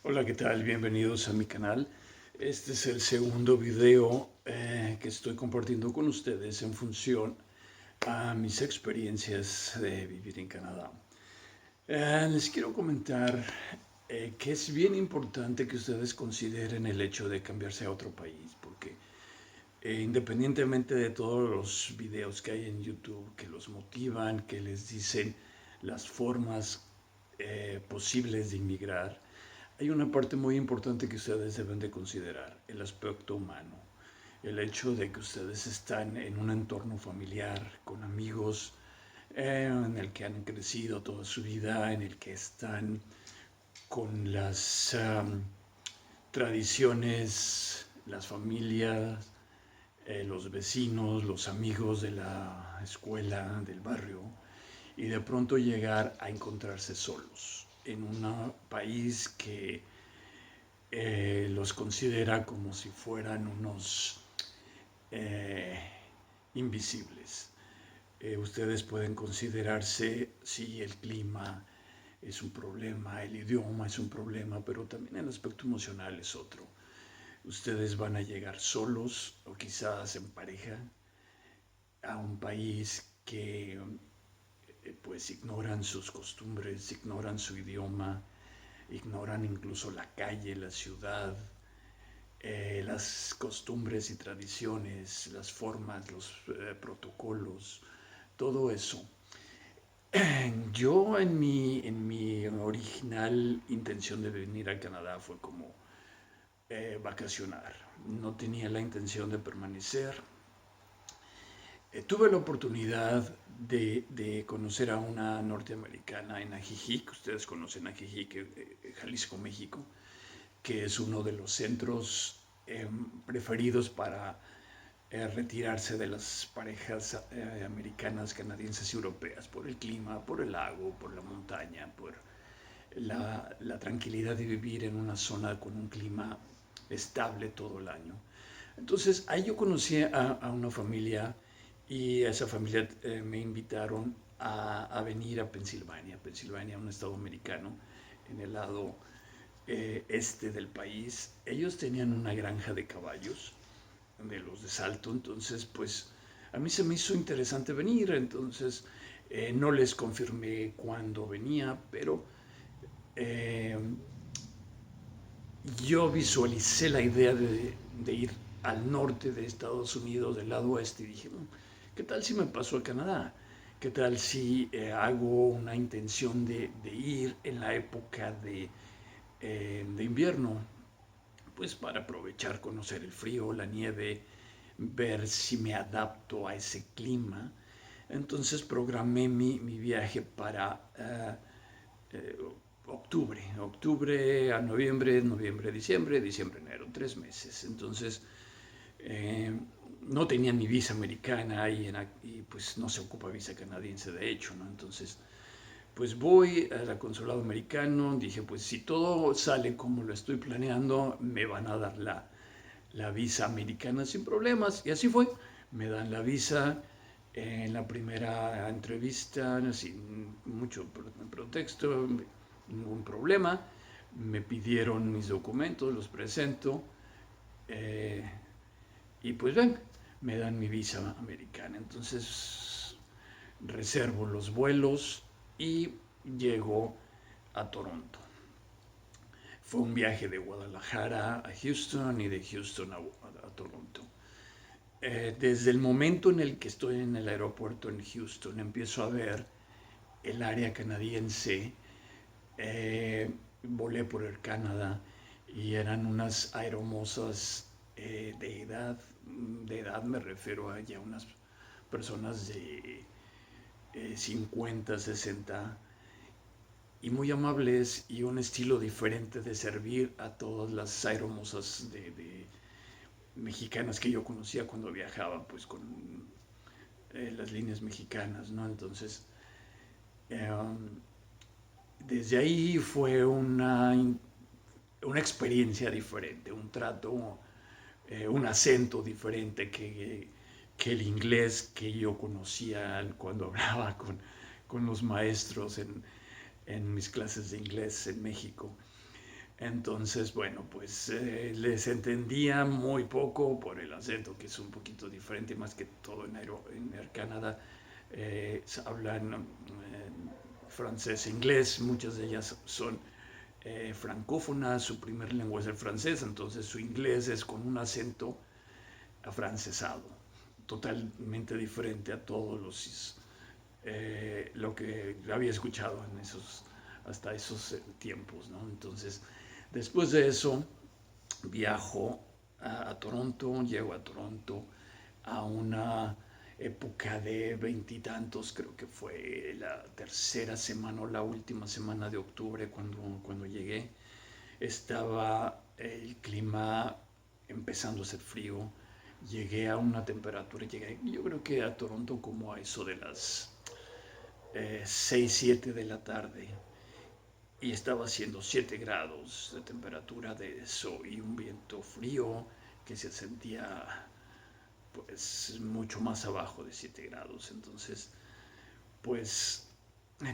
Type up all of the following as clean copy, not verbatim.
Hola, ¿qué tal? Bienvenidos a mi canal. Este es el segundo video que estoy compartiendo con ustedes en función a mis experiencias de vivir en Canadá. Les quiero comentar que es bien importante que ustedes consideren el hecho de cambiarse a otro país, porque independientemente de todos los videos que hay en YouTube que los motivan, que les dicen las formas posibles de inmigrar, hay una parte muy importante que ustedes deben de considerar, el aspecto humano. El hecho de que ustedes están en un entorno familiar, con amigos, en el que han crecido toda su vida, en el que están con las tradiciones, las familias, los vecinos, los amigos de la escuela, del barrio, y de pronto llegar a encontrarse solos en un país que los considera como si fueran unos eh, invisibles. Ustedes pueden considerarse si el clima es un problema, el idioma es un problema, pero también el aspecto emocional es otro. Ustedes van a llegar solos o quizás en pareja a un país que pues ignoran sus costumbres, ignoran su idioma, ignoran incluso la calle, la ciudad, las costumbres y tradiciones, las formas, los protocolos, todo eso. Yo en mi original intención de venir a Canadá fue como vacacionar. No tenía la intención de permanecer. Tuve la oportunidad de conocer a una norteamericana en Ajijic. Ustedes conocen Ajijic, Jalisco, México, que es uno de los centros preferidos para retirarse de las parejas americanas, canadienses y europeas por el clima, por el lago, por la montaña, por la tranquilidad de vivir en una zona con un clima estable todo el año. Entonces ahí yo conocí a una familia y a esa familia me invitaron a venir a Pensilvania. Pensilvania, un estado americano, en el lado este del país. Ellos tenían una granja de caballos, de los de Salto, entonces pues a mí se me hizo interesante venir, entonces no les confirmé cuándo venía, pero eh, yo visualicé la idea de ir al norte de Estados Unidos, del lado oeste, y dije, ¿qué tal si me paso a Canadá? ¿Qué tal si hago una intención de ir en la época de invierno? Pues para aprovechar, conocer el frío, la nieve, ver si me adapto a ese clima. Entonces programé mi viaje para eh, octubre a noviembre, noviembre a diciembre, diciembre a enero, 3 meses. Entonces no tenía ni visa americana y pues no se ocupa visa canadiense de hecho, ¿no? Entonces pues voy al consulado americano, dije, pues si todo sale como lo estoy planeando, me van a dar la visa americana sin problemas. Y así fue, me dan la visa en la primera entrevista, sin mucho pretexto, ningún problema. Me pidieron mis documentos, los presento eh, y pues ven, me dan mi visa americana. Entonces reservo los vuelos y llego a Toronto. Fue un viaje de Guadalajara a Houston y de Houston a Toronto. Desde el momento en el que estoy en el aeropuerto en Houston, empiezo a ver el área canadiense. Volé por el Canadá y eran unas aeromosas de edad me refiero a ya unas personas de 50, 60, y muy amables y un estilo diferente de servir a todas las aeromosas de mexicanas que yo conocía cuando viajaba pues con las líneas mexicanas, ¿no? Entonces, eh, desde ahí fue una experiencia diferente, un trato, un acento diferente que el inglés que yo conocía cuando hablaba con los maestros en mis clases de inglés en México. Entonces, bueno, pues les entendía muy poco por el acento, que es un poquito diferente, más que todo en Air Canada. Hablan francés e inglés, muchas de ellas son francófonas, su primer lengua es el francés, entonces su inglés es con un acento afrancesado, totalmente diferente a todos lo que había escuchado hasta esos tiempos, ¿no? Entonces, después de eso, viajo Toronto, llego a Toronto a una época de veintitantos, creo que fue la tercera semana o la última semana de octubre cuando llegué. Estaba el clima empezando a ser frío, llegué a una temperatura, llegué yo creo que a Toronto como a eso de las 6, 7 de la tarde y estaba haciendo 7 grados de temperatura de eso y un viento frío que se sentía pues mucho más abajo de 7 grados. Entonces, pues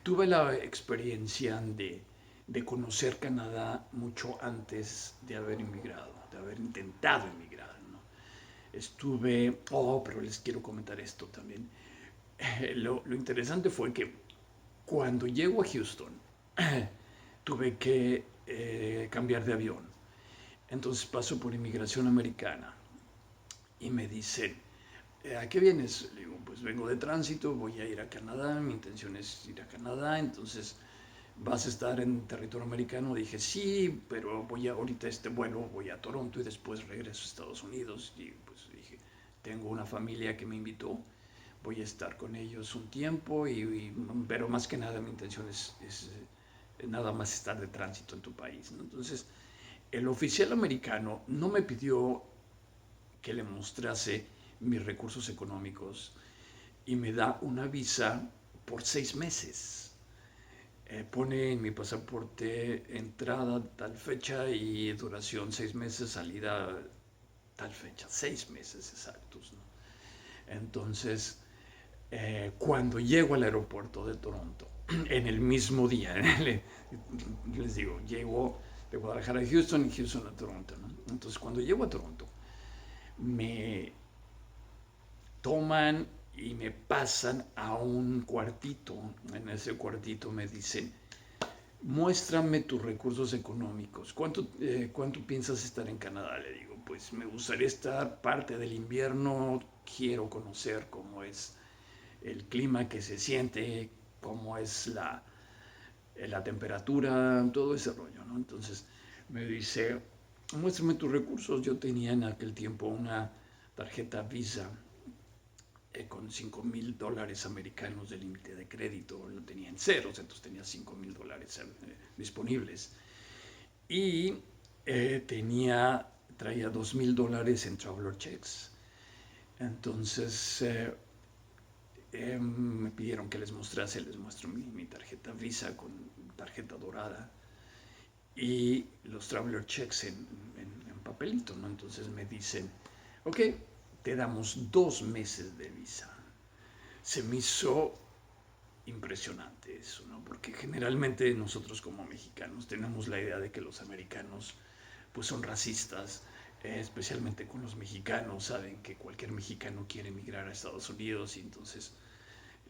tuve la experiencia de conocer Canadá mucho antes de haber inmigrado, de haber intentado emigrar, ¿no? Pero les quiero comentar esto también. Lo interesante fue que cuando llego a Houston, tuve que cambiar de avión. Entonces paso por inmigración americana y me dicen, ¿a qué vienes? Le digo, pues vengo de tránsito, voy a ir a Canadá, mi intención es ir a Canadá, entonces vas a estar en territorio americano. Dije, sí, pero ahorita este vuelo, voy a Toronto y después regreso a Estados Unidos. Y pues dije, tengo una familia que me invitó, voy a estar con ellos un tiempo, pero más que nada mi intención es nada más estar de tránsito en tu país, ¿no? Entonces, el oficial americano no me pidió que le mostrase mis recursos económicos y me da una visa por 6 meses. Pone en mi pasaporte entrada tal fecha y duración 6 meses, salida tal fecha, 6 meses exactos, ¿no? Entonces, cuando llego al aeropuerto de Toronto, en el mismo día, les digo, llego de Guadalajara a Houston y Houston a Toronto, ¿no? Entonces, cuando llego a Toronto, me toman y me pasan a un cuartito. En ese cuartito me dicen, muéstrame tus recursos económicos. ¿Cuánto piensas estar en Canadá? Le digo, pues me gustaría estar parte del invierno, quiero conocer cómo es el clima que se siente, cómo es la temperatura, todo ese rollo, ¿no? Entonces me dice, muéstrame tus recursos. Yo tenía en aquel tiempo una tarjeta Visa con $5,000 americanos de límite de crédito, lo tenía en ceros, entonces tenía $5,000 disponibles. Y traía $2,000 en Traveler Checks. Entonces me pidieron que les muestro mi tarjeta Visa con tarjeta dorada y los Traveler Checks en papelito, ¿no? Entonces me dicen, ok, te damos 2 meses de visa. Se me hizo impresionante eso, ¿no? Porque generalmente nosotros como mexicanos tenemos la idea de que los americanos pues son racistas, especialmente con los mexicanos, saben que cualquier mexicano quiere emigrar a Estados Unidos y entonces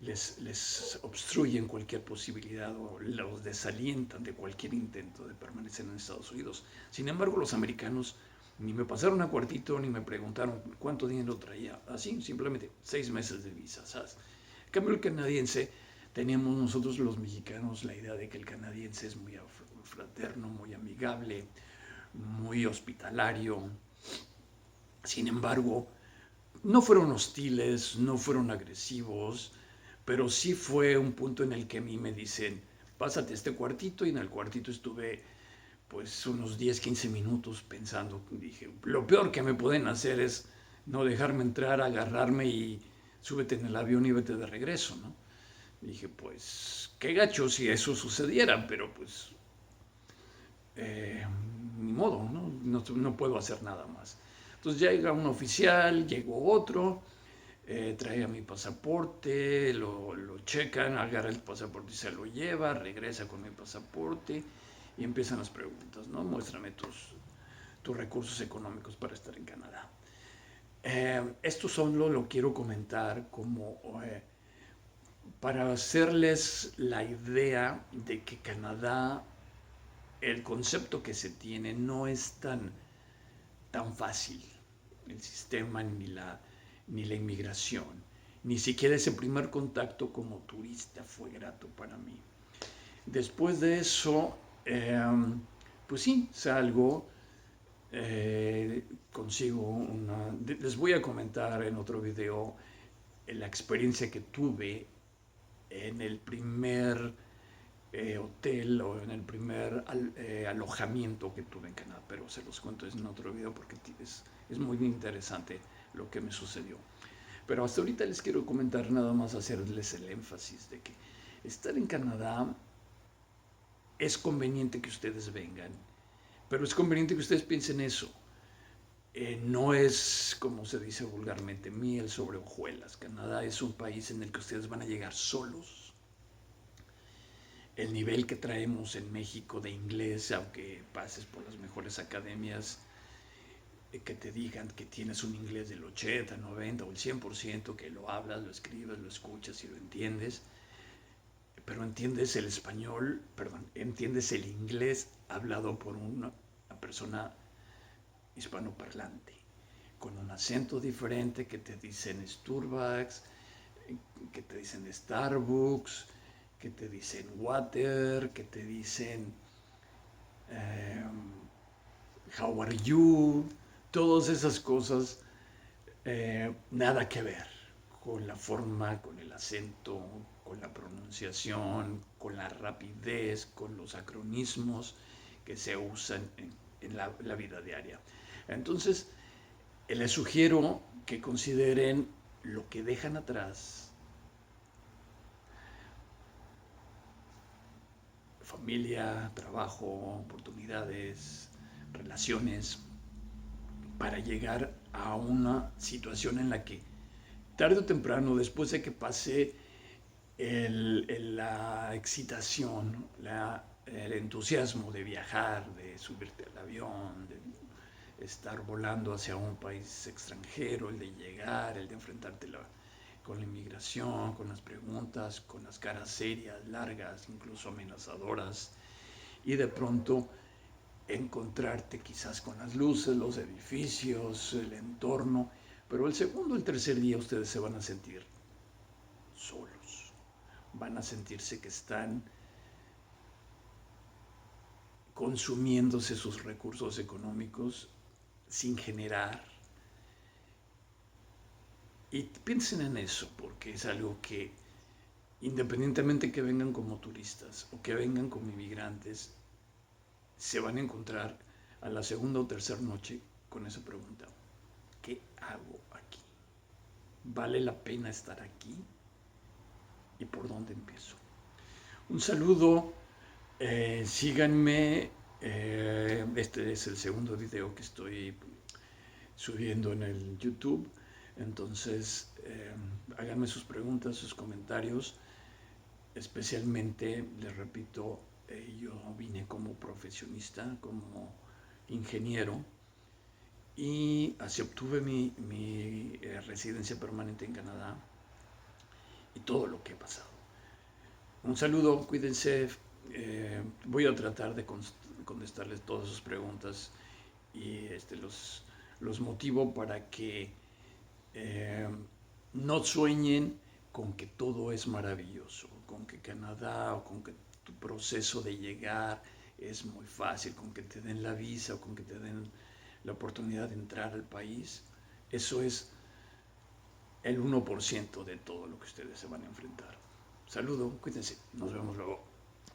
les obstruyen cualquier posibilidad o los desalientan de cualquier intento de permanecer en Estados Unidos. Sin embargo, los americanos ni me pasaron a cuartito ni me preguntaron cuánto dinero traía. Así, simplemente 6 meses de visa, ¿sabes? En cambio, el canadiense, teníamos nosotros los mexicanos la idea de que el canadiense es muy fraterno, muy amigable, muy hospitalario. Sin embargo, no fueron hostiles, no fueron agresivos, pero sí fue un punto en el que a mí me dicen, pásate a este cuartito, y en el cuartito estuve pues unos 10, 15 minutos pensando. Dije, lo peor que me pueden hacer es no dejarme entrar, agarrarme y súbete en el avión y vete de regreso, ¿no? Dije, pues qué gacho si eso sucediera, pero pues ni modo, ¿no? No puedo hacer nada más. Entonces llega un oficial, llegó otro, trae mi pasaporte, lo checan, agarra el pasaporte y se lo lleva, regresa con mi pasaporte Y empiezan las preguntas, ¿no? Muéstrame tus recursos económicos para estar en Canadá. Esto solo lo quiero comentar como para hacerles la idea de que Canadá, el concepto que se tiene no es tan fácil. El sistema ni la inmigración. Ni siquiera ese primer contacto como turista fue grato para mí. Después de eso, pues sí, salgo, consigo una... Les voy a comentar en otro video la experiencia que tuve en el primer hotel o en el primer alojamiento que tuve en Canadá, pero se los cuento en otro video porque es muy interesante lo que me sucedió. Pero hasta ahorita les quiero comentar nada más, hacerles el énfasis de que estar en Canadá es conveniente que ustedes vengan, pero es conveniente que ustedes piensen eso. No es, como se dice vulgarmente, miel sobre hojuelas. Canadá es un país en el que ustedes van a llegar solos. El nivel que traemos en México de inglés, aunque pases por las mejores academias, que te digan que tienes un inglés del 80, 90 o el 100%, que lo hablas, lo escribes, lo escuchas y lo entiendes, pero entiendes el español, perdón, entiendes el inglés hablado por una persona hispanoparlante, con un acento diferente, que te dicen Starbucks, que te dicen Starbucks, que te dicen water, que te dicen how are you, todas esas cosas, nada que ver con la forma, con el acento, con la pronunciación, con la rapidez, con los acronismos que se usan en la vida diaria. Entonces, les sugiero que consideren lo que dejan atrás: familia, trabajo, oportunidades, relaciones, para llegar a una situación en la que tarde o temprano, después de que pase la excitación, el entusiasmo de viajar, de subirte al avión, de estar volando hacia un país extranjero, el de llegar, el de enfrentarte con la inmigración, con las preguntas, con las caras serias, largas, incluso amenazadoras, y de pronto encontrarte quizás con las luces, los edificios, el entorno, pero el segundo, el tercer día ustedes se van a sentir solos, van a sentirse que están consumiéndose sus recursos económicos sin generar. Y piensen en eso, porque es algo que, independientemente que vengan como turistas o que vengan como inmigrantes, se van a encontrar a la segunda o tercera noche con esa pregunta: ¿qué hago aquí? ¿Vale la pena estar aquí? ¿Y por dónde empiezo? Un saludo, síganme, este es el segundo video que estoy subiendo en el YouTube, entonces háganme sus preguntas, sus comentarios, especialmente, les repito, yo vine como profesionista, como ingeniero, y así obtuve mi residencia permanente en Canadá y todo lo que he pasado. Un saludo, cuídense, voy a tratar de contestarles todas sus preguntas y los motivo para que eh, no sueñen con que todo es maravilloso, con que Canadá o con que tu proceso de llegar es muy fácil, con que te den la visa o con que te den la oportunidad de entrar al país. Eso es el 1% de todo lo que ustedes se van a enfrentar. Saludo, cuídense, nos vemos luego.